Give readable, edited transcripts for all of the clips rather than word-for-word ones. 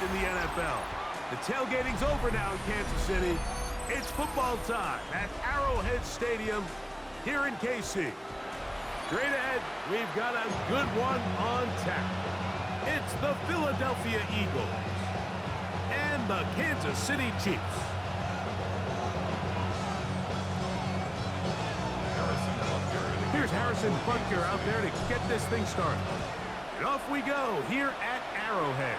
in the NFL. The tailgating's over now in Kansas City. It's football time at Arrowhead Stadium here in KC. Straight ahead, we've got a good one on tap. It's the Philadelphia Eagles and the Kansas City Chiefs. Here's Harrison Butker out there to get this thing started. And off we go here at Arrowhead.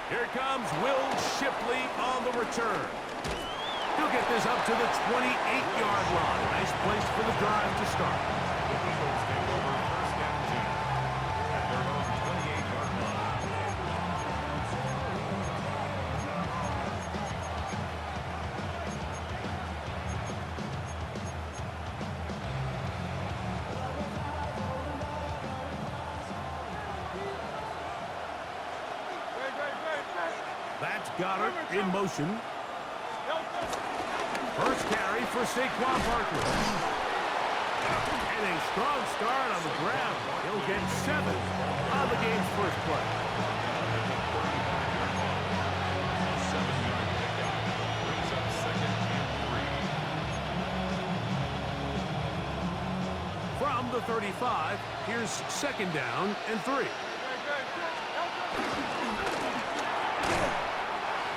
Here comes Will Shipley on the return. He'll get this up to the 28-yard line. Nice place for the drive to start. That's Goddard in motion. First carry for Saquon Barkley. And a strong start on the ground. He'll get 7 on the game's first play. From the 35, here's second down and 3.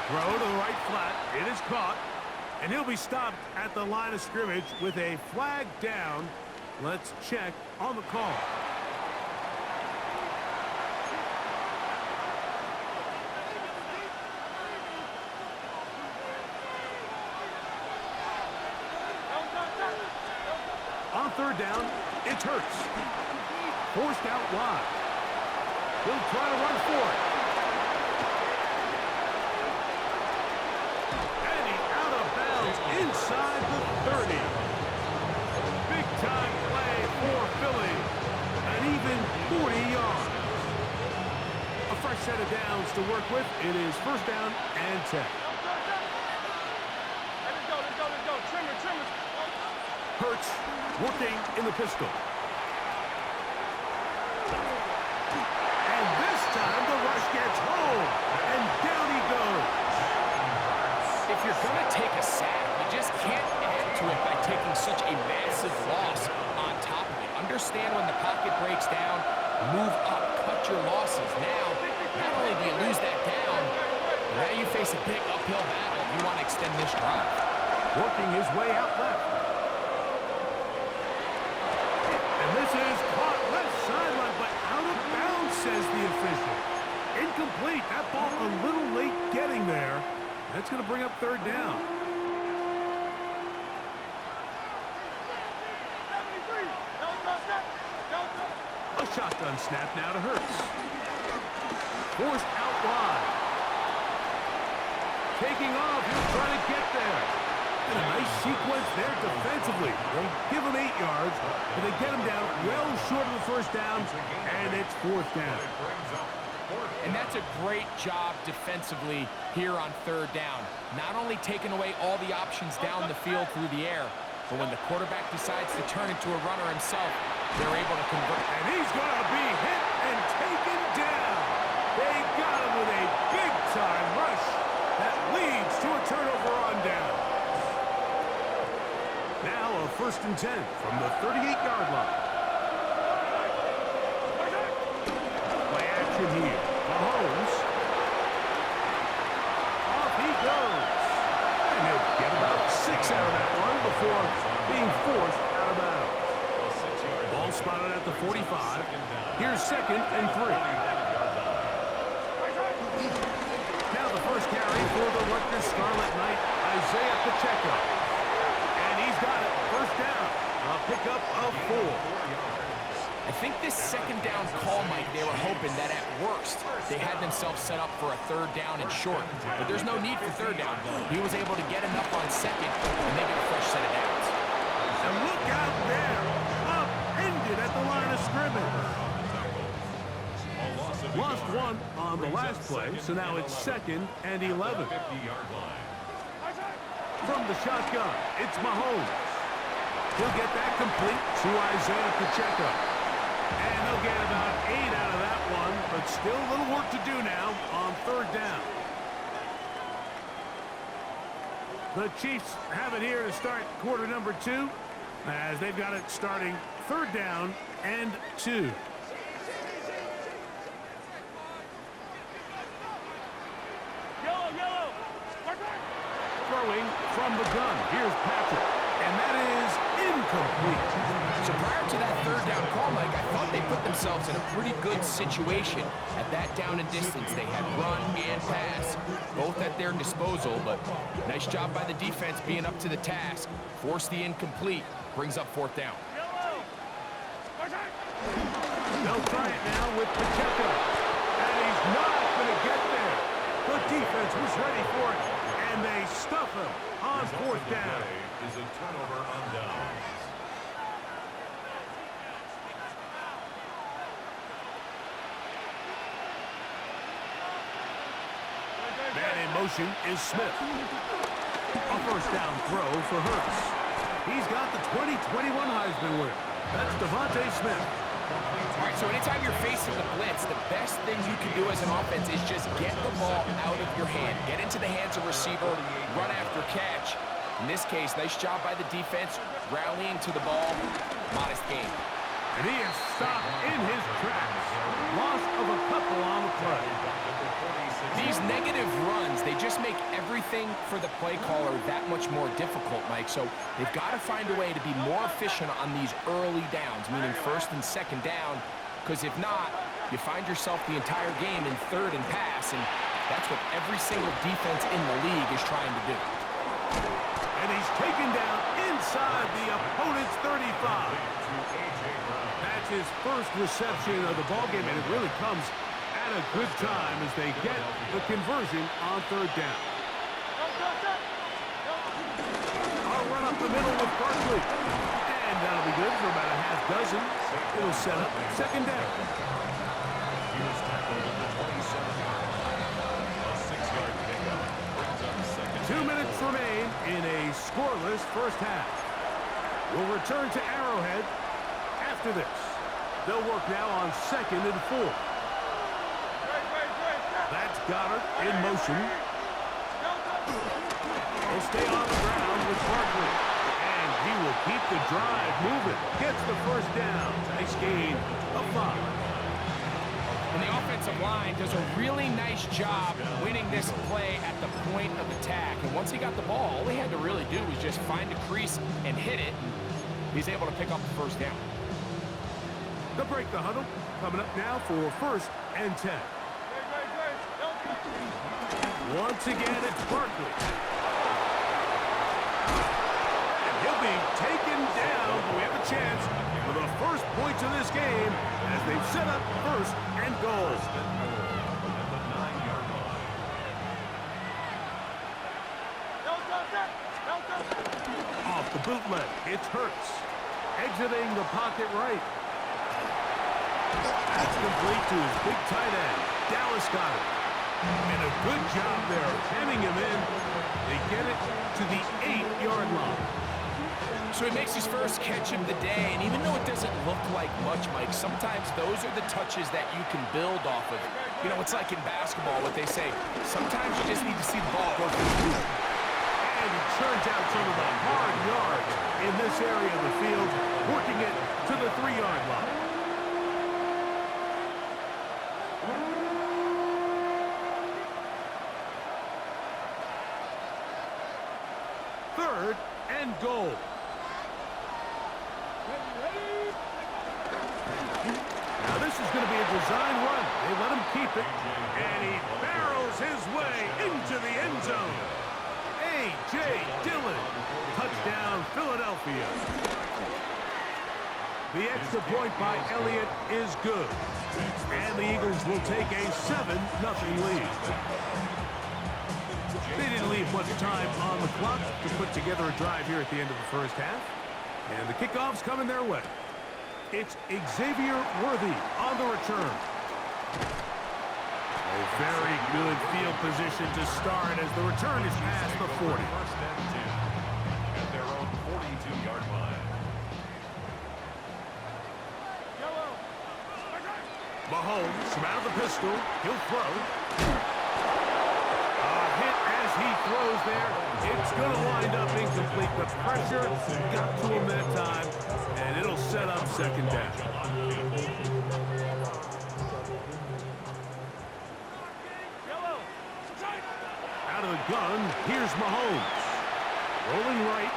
Throw to the right flat. It is caught. And he'll be stopped at the line of scrimmage with a flag down. Let's check on the call. On third down, it's Hurts. Forced out wide. He'll try to run for it. Inside the 30. Big-time play for Philly. And even 40 yards. A fresh set of downs to work with. It is first down and 10. Let's go. Trimmer. Hurts working in the pistol. And this time the rush gets home. And down he goes. If you're going to take a sack, you just can't add to it by taking such a massive loss on top of it. Understand when the pocket breaks down, move up, cut your losses. Now, not only do you lose that down, now you face a big uphill battle if you want to extend this drive. Working his way out left. And this is caught left sideline, but out of bounds, says the official. Incomplete. That ball a little late getting there. That's going to bring up third down. A shotgun snap now to Hurts. Forced out wide. Taking off, he'll try to get there. And a nice sequence there defensively. They give him 8 yards, but they get him down well short of the first down, and it's fourth down. And that's a great job defensively here on third down. Not only taking away all the options down the field through the air, but when the quarterback decides to turn into a runner himself, they're able to convert. And he's going to be hit and taken down. They got him with a big-time rush that leads to a turnover on down. Now a first and 10 from the 38-yard line. Play action here. Mahomes. Off he goes. And he'll get about 6 out of that one before being forced out of bounds. Ball spotted at the 45. Here's second and 3. Now the first carry for the Rutgers Scarlet Knight, Isaiah Pacheco. And he's got it. First down. A pickup of 4. I think this second down call, Mike, they were hoping that at worst they had themselves set up for a third down and short. But there's no need for third down. He was able to get enough on second, and they get a fresh set of downs. And look out there. Upended at the line of scrimmage. Lost one on the last play, so now it's second and 11. From the shotgun, it's Mahomes. He'll get that complete to Isaiah Pacheco. And they'll get about 8 out of that one, but still a little work to do now on third The Chiefs have it here to start quarter number 2, as they've got it starting 3rd down and 2. Throwing from the gun. Here's Patrick. And that is incomplete. So prior to that 3rd down call, Mike, I thought they put themselves in a pretty good situation. At that down and distance, they had run and pass, both at their disposal, but nice job by the defense being up to the task. Force the incomplete, brings up 4th down. They'll try it now with Pacheco. And he's not going to get there. The defense was ready for it, and they stuff him on 4th down. Is a turnover on downs. Man in motion is Smith. A 1st down throw for Hurts. He's got the 2021 Heisman winner. That's Devontae Smith. All right, so anytime you're facing the blitz, the best thing you can do as an offense is just get the ball out of your hand. Get into the hands of receiver, run after catch. In this case, nice job by the defense, rallying to the ball. Modest gain. And he is stopped in his tracks. Loss of a couple on the play. These negative runs, they just make everything for the play caller that much more difficult, Mike. So they've got to find a way to be more efficient on these early downs, meaning 1st and 2nd down, because if not, you find yourself the entire game in 3rd and pass, and that's what every single defense in the league is trying to do. And he's taken down inside the opponent's 35. That's his first reception of the ballgame, and it really comes at a good time as they get the conversion on 3rd down. I'll run up the middle with Barkley. And that'll be good for about a half dozen. It'll set up 2nd down. He was tackled at the 27-yard line. A 6-yard pickup brings up 2nd. 2 minutes remain in a scoreless 1st half. We'll return to Arrowhead after this. They'll work now on 2nd and 4. That's Goddard in motion. He'll stay on the ground with Barkley. And he will keep the drive moving. Gets the 1st down. Nice gain of 5. And the offensive line does a really nice job winning this play at the point of attack. And once he got the ball, all he had to really do was just find a crease and hit it. He's able to pick up the 1st down. They'll break the huddle. Coming up now for 1st and 10. Once again, it's Barkley. And he'll be taken down. We have a chance for the first points of this game as they've set up 1st and goal. At the 9-yard line. Off the bootleg, it's Hurts. Exiting the pocket right. That's complete to his big tight end, Dallas Goedert. And a good job there of hemming him in. They get it to the 8-yard line. So he makes his first catch of the day, and even though it doesn't look like much, Mike, sometimes those are the touches that you can build off of. You know, it's like in basketball, what they say, sometimes you just need to see the ball go through the hoop. And he turns out some of the hard yards in this area of the field, working it to the 3-yard line. Third and goal. Now this is going to be a design run. They let him keep it, and he barrels his way into the end zone. A.J. Dillon, touchdown Philadelphia. The extra point by Elliott is good, and the Eagles will take a 7-0 lead. They didn't leave much time on the clock to put together a drive here at the end of the 1st half. And the kickoff's coming their way. It's Xavier Worthy on the return. A very good field position to start as the return is past the 40. 1st and 10 at their own 42-yard line. Mahomes from out of the pistol. He'll throw. A hit as he throws there. It's going to wind up incomplete. The pressure got to him that time, and it'll set up second down. Out of the gun, here's Mahomes. Rolling right.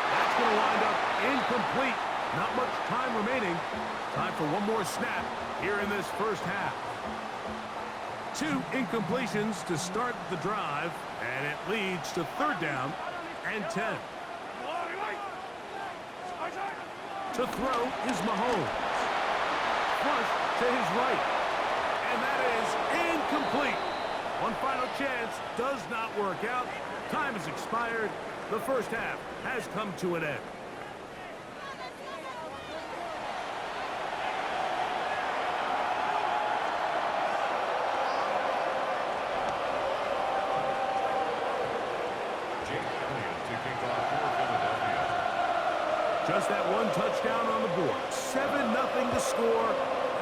That's going to wind up incomplete. Not much time remaining. Time for one more snap here in this first half. 2 incompletions to start the drive, and it leads to 3rd down and 10. To throw is Mahomes. Flush to his right. And that is incomplete. One final chance does not work out. Time has expired. The first half has come to an end. Just that one touchdown on the board. 7-0 to score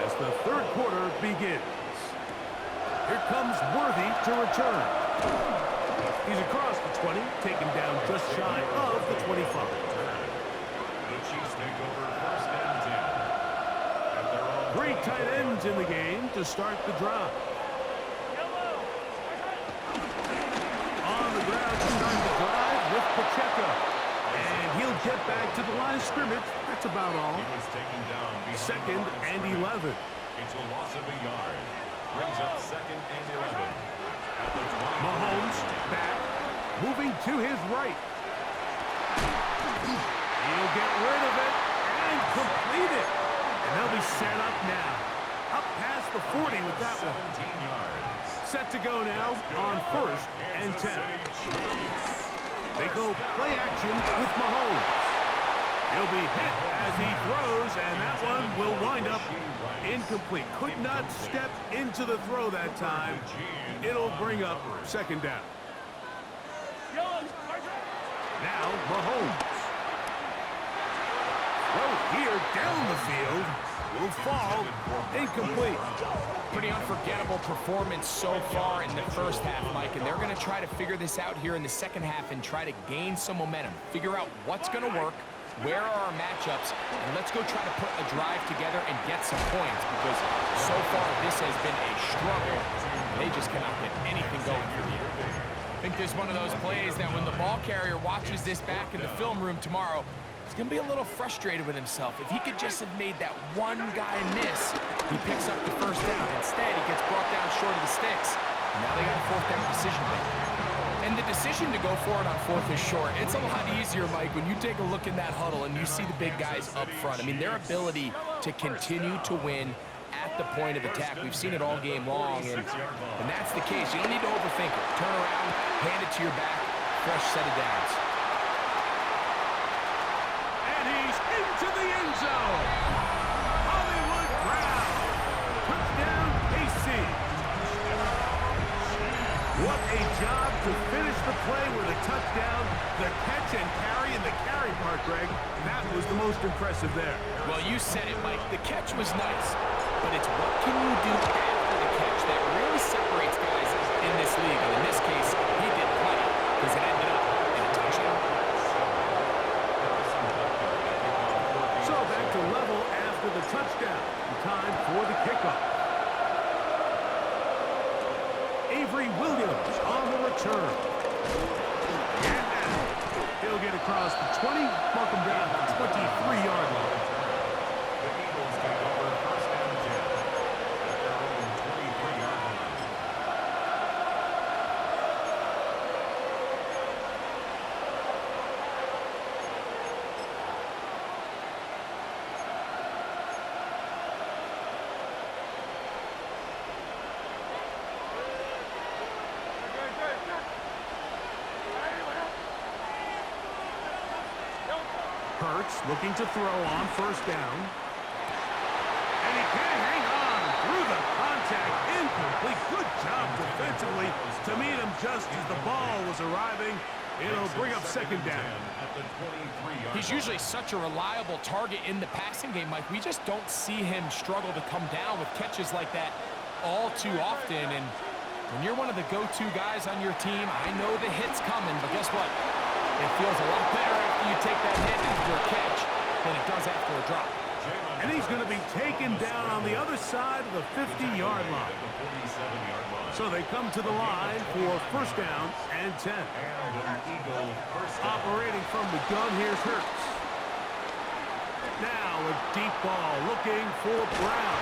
as the 3rd quarter begins. Here comes Worthy to return. He's across the 20, taken down just shy of the 25. The Chiefs take over 1st and 10. 3 tight ends in the game to start the drive. On the ground to start the drive with Pacheco. And he'll get back to the line of scrimmage. That's about all. He was taken down 2nd and 11. It's a loss of a yard. Brings up 2nd and 11. At the 20. Mahomes back, moving to his right. He'll get rid of it and complete it. And they'll be set up now. Up past the 40 with that one. 17 yards. Set to go now on 1st and 10. They go play action with Mahomes. He'll be hit as he throws, and that one will wind up incomplete. Could not step into the throw that time. It'll bring up 2nd down. Now Mahomes. Throw here down the field. Will fall incomplete. Pretty unforgettable performance so far in the first half, Mike, and they're going to try to figure this out here in the second half and try to gain some momentum, figure out what's going to work, where are our matchups, and let's go try to put a drive together and get some points, because so far this has been a struggle. They just cannot get anything going for the year. I think there's one of those plays that when the ball carrier watches this back in the film room tomorrow, he's going to be a little frustrated with himself. If he could just have made that one guy miss, he picks up the 1st down. Instead, he gets brought down short of the sticks. And now they got a 4th down decision to make. And the decision to go for it on 4th is short. It's a lot easier, Mike, when you take a look in that huddle and you see the big guys up front. I mean, their ability to continue to win at the point of attack. We've seen it all game long, and that's the case. You don't need to overthink it. Turn around, hand it to your back, fresh set of downs. Into the end zone. Hollywood Brown. Touchdown, KC. What a job to finish the play with a touchdown. The catch and carry, and the carry part, Greg, that was the most impressive there. Well, you said it, Mike. The catch was nice, but it's what can you do after the catch that really separates guys in this league. And in this case, he did plenty because it ended up in a touchdown. So back to level after the touchdown. Time for the kickoff. Avery Williams on the return. And now he'll get across the 20, mark him down at the 23-yard line. The Eagles take over 1st and 10. At their own 23-yard line. Hurts looking to throw on 1st down. And he can't hang on through the contact. Incomplete. Good job defensively to meet him just as the ball was arriving. It'll bring up 2nd down. At the 23-yard He's usually such a reliable target in the passing game, Mike. We just don't see him struggle to come down with catches like that all too often. And When you're one of the go-to guys on your team, I know the hit's coming, but guess what? It feels a lot better after you take that hit after a catch than it does after a drop. And he's going to be taken down on the other side of the 50-yard line. So they come to the line for first down and 10. Operating from the gun, here's Hurts. Now a deep ball looking for Brown.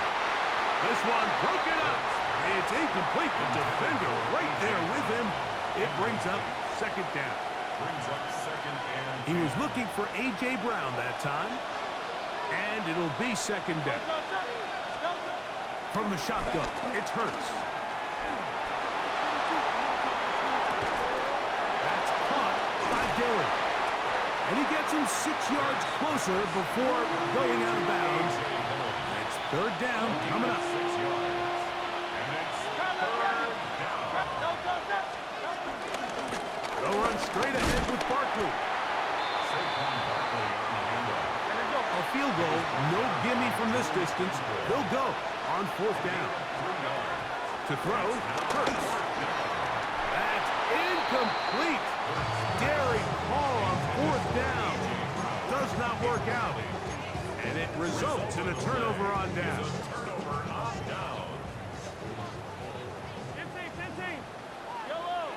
This one broken up. It's incomplete. The defender right there with him. It brings up second down. He was looking for A.J. Brown that time. And it'll be second down. From the shotgun, it's Hurts. That's caught by Dillon. And he gets him 6 yards closer before going out of bounds. It's third down coming up. They'll run straight ahead with Barkley. A field goal, no gimme from this distance. He'll go on fourth down. To throw, Hurts. That's incomplete. Daring call on fourth down. Does not work out. And it results in a turnover on down. 15. Yellow.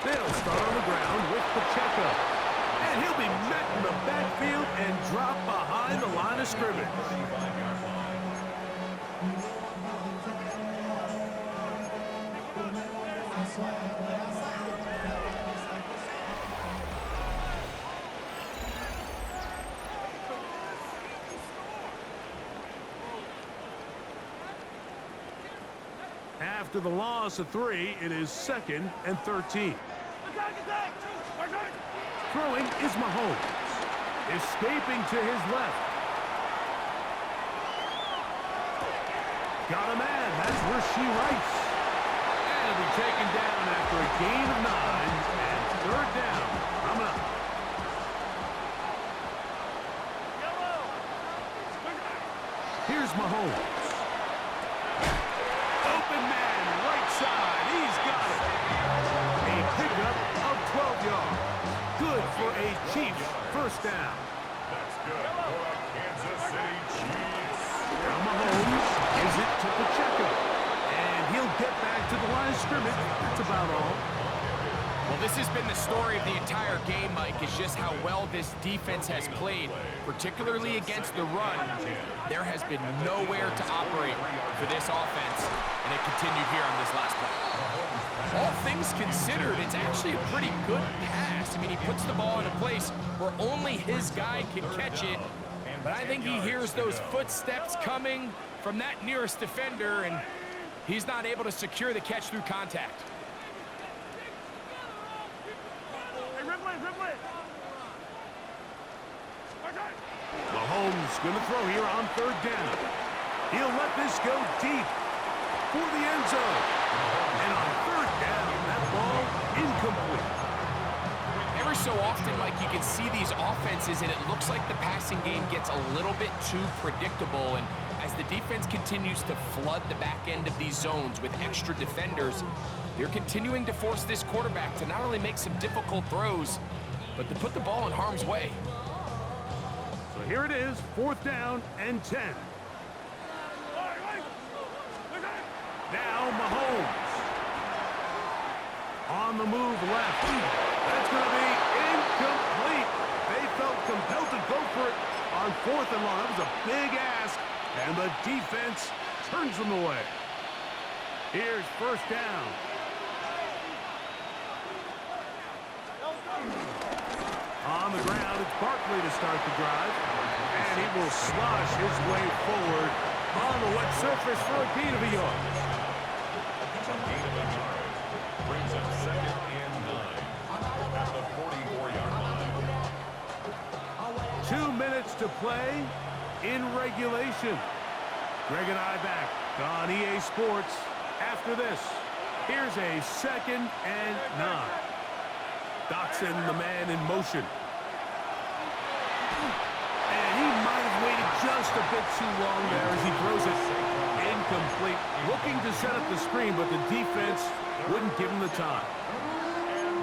They'll start on the ground with Pacheco. And he'll be met in the backfield and dropped behind the line of scrimmage. After the loss of 3, it is 2nd and 13. Throwing is Mahomes. Escaping to his left. Got a man. That's Rasheed Rice. And he'll be taken down after a gain of 9. And third down. Coming up. Here's Mahomes. Open man, right side. He's got it. A pickup of 12 yards. Good for a Chiefs first down. That's good for the Kansas City Chiefs. Now Mahomes gives it to Pacheco. And he'll get back to the line of scrimmage. That's about all. Well, this has been the story of the entire game, Mike, is just how well this defense has played, particularly against the run. There has been nowhere to operate for this offense, and it continued here on this last play. All things considered, it's actually a pretty good pass. I mean, he puts the ball in a place where only his guy can catch it, but I think he hears those footsteps coming from that nearest defender, and he's not able to secure the catch through contact. Mahomes going to throw here on third down. He'll let this go deep for the end zone. And on third down, that ball incomplete. Every so often, Mike, you can see these offenses, and it looks like the passing game gets a little bit too predictable. And as the defense continues to flood the back end of these zones with extra defenders, they're continuing to force this quarterback to not only make some difficult throws, but to put the ball in harm's way. So here it is, fourth down and 10. Now Mahomes. On the move left. That's going to be incomplete. They felt compelled to go for it on fourth and long. That was a big ask, and the defense turns them away. Here's first down. On the ground, it's Barkley to start the drive. And he will slosh his way forward on the wet surface for a gain of a yard. Brings up 2nd and 9 at the 44-yard line. 2 minutes to play in regulation. Greg and I back on EA Sports after this. Here's a 2nd and 9. Dotson, the man in motion. And he might have waited just a bit too long there as he throws it incomplete. Looking to screen, but the defense wouldn't give him the time.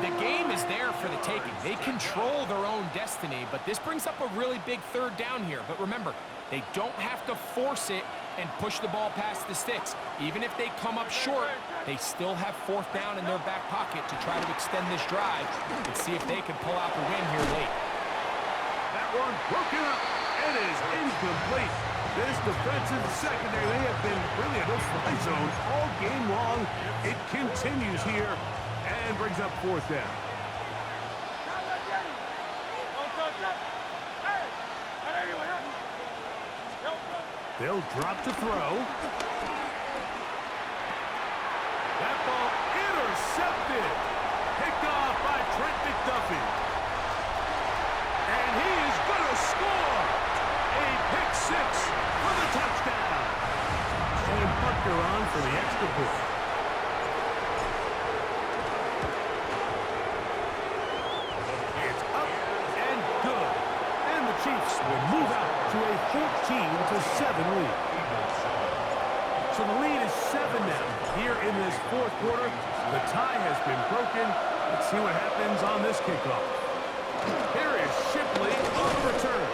The game is there for the taking. They control their own destiny, but this brings up a really big third down here. But remember, they don't have to force it and push the ball past the sticks. Even if they come up short, they still have fourth down in their back pocket to try to extend this drive and see if they can pull out the win here late. That one broken up. It is incomplete. This defensive secondary, they have been really a no-fly zone all game long. It continues here and brings up fourth down. They'll drop to throw. That ball intercepted. Picked off by Trent McDuffie. And he is going to score. A pick six for the touchdown. And Buckner on for the extra point. It's up and good. And the Chiefs will move out to a 14-7 lead. So the lead is 7 now here in this fourth quarter. The tie has been broken. Let's see what happens on this kickoff. Here is Shipley on the return.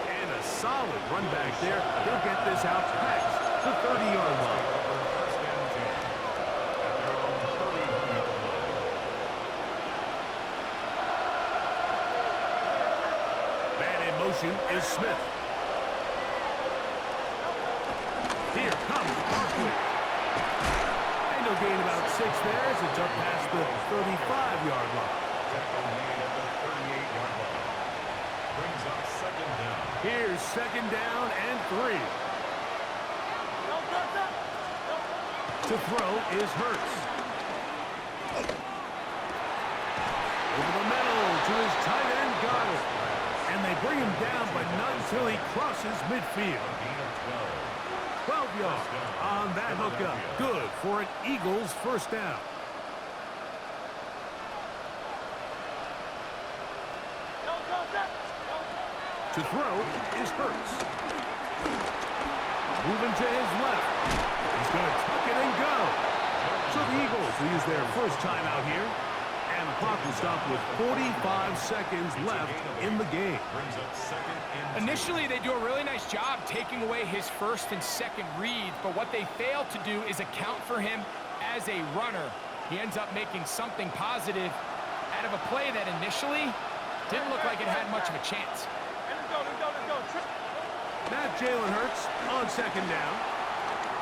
And a solid run back there. He'll get this out past the 30-yard line. Man in motion is Smith. Here comes Barkley. And he'll gain about 6 there as it's up past the 35-yard line. Here's second down and 3. To throw is Hurts. Over the middle to his tight end Goddard. And they bring him down, but not until he crosses midfield. 12 yards on that hookup. Good for an Eagles first down. To throw is Hurts. Moving to his left. He's going to tuck it and go. So the Eagles will use their first timeout here. And the clock will stop with 45 seconds left in the game. Initially, they do a really nice job taking away his first and second reads, but what they fail to do is account for him as a runner. He ends up making something positive out of a play that initially didn't look like it had much of a chance. Now Jalen Hurts on second down.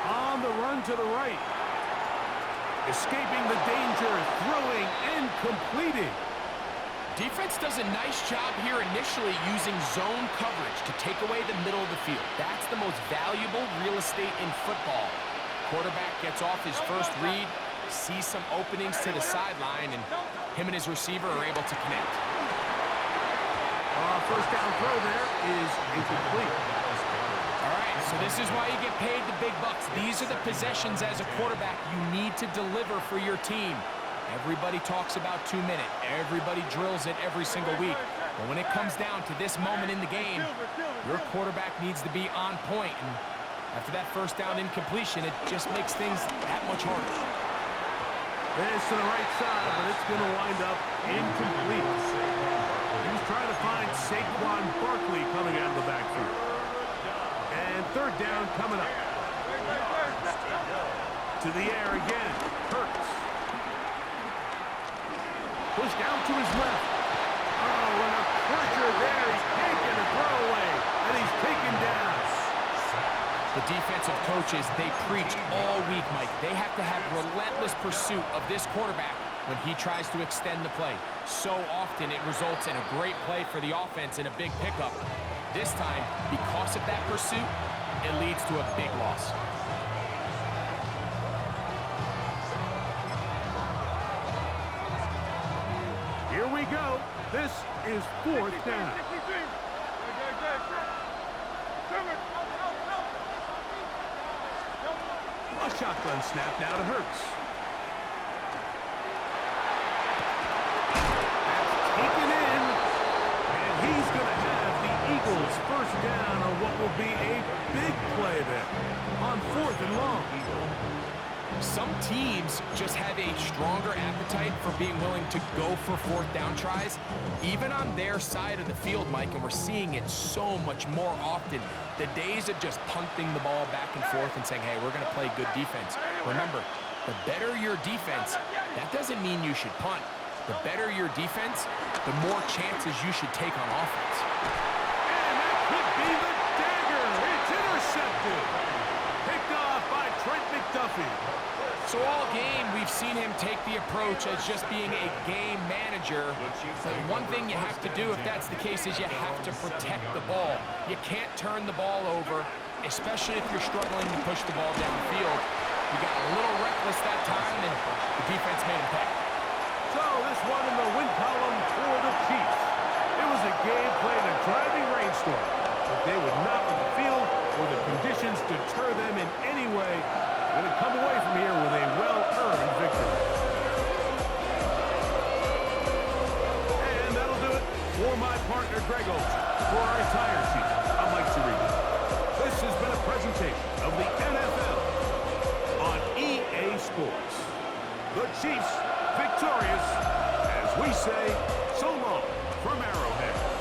On the run to the right. Escaping the danger, throwing and completing. Defense does a nice job here initially using zone coverage to take away the middle of the field. That's the most valuable real estate in football. Quarterback gets off his first read, sees some openings to the sideline, and him and his receiver are able to connect. First down throw there is incomplete. All right, so this is why you get paid the big bucks. These are the possessions as a quarterback you need to deliver for your team. Everybody talks about 2-minute. Everybody drills it every single week. But when it comes down to this moment in the game, your quarterback needs to be on point. And after that first down incompletion, it just makes things that much harder. This to the right side, but it's going to wind up incomplete. He's trying to find Saquon Barkley coming out of the backfield. And third down coming up. To the air again. Hurts. Pushed down to his left. Oh, and a pressure there. He's taking a throwaway. And he's taken down. The defensive coaches, they preach all week, Mike. They have to have relentless pursuit of this quarterback when he tries to extend the play. So often it results in a great play for the offense and a big pickup. This time, because of that pursuit, it leads to a big loss. Here we go. This is fourth down. A shotgun snap now to Hurts. That's taken in, and he's going to have the Eagles first down on what will be a big play there on 4th and long. Some teams just have a stronger appetite for being willing to go for fourth down tries, even on their side of the field, Mike, and we're seeing it so much more often. The days of just punting the ball back and forth and saying, hey, we're going to play good defense. Remember, the better your defense, that doesn't mean you should punt. The better your defense, the more chances you should take on offense. And that could be the dagger. It's intercepted. Picked off by Trent McDuffie. So all game, we've seen him take the approach as just being a game manager. But one thing you have to do if that's the case is you have to protect the ball. You can't turn the ball over, especially if you're struggling to push the ball downfield. He got a little reckless that time, and the defense made him pay. So this one in the win column for the Chiefs. It was a game played in a driving rainstorm, but they would not let the field or the conditions deter them in any way. Going to come away from here with a well-earned victory. And that'll do it for my partner, Greg Olson. For our entire team, I'm Mike Tirico. This has been a presentation of the NFL on EA Sports. The Chiefs victorious, as we say, so long from Arrowhead.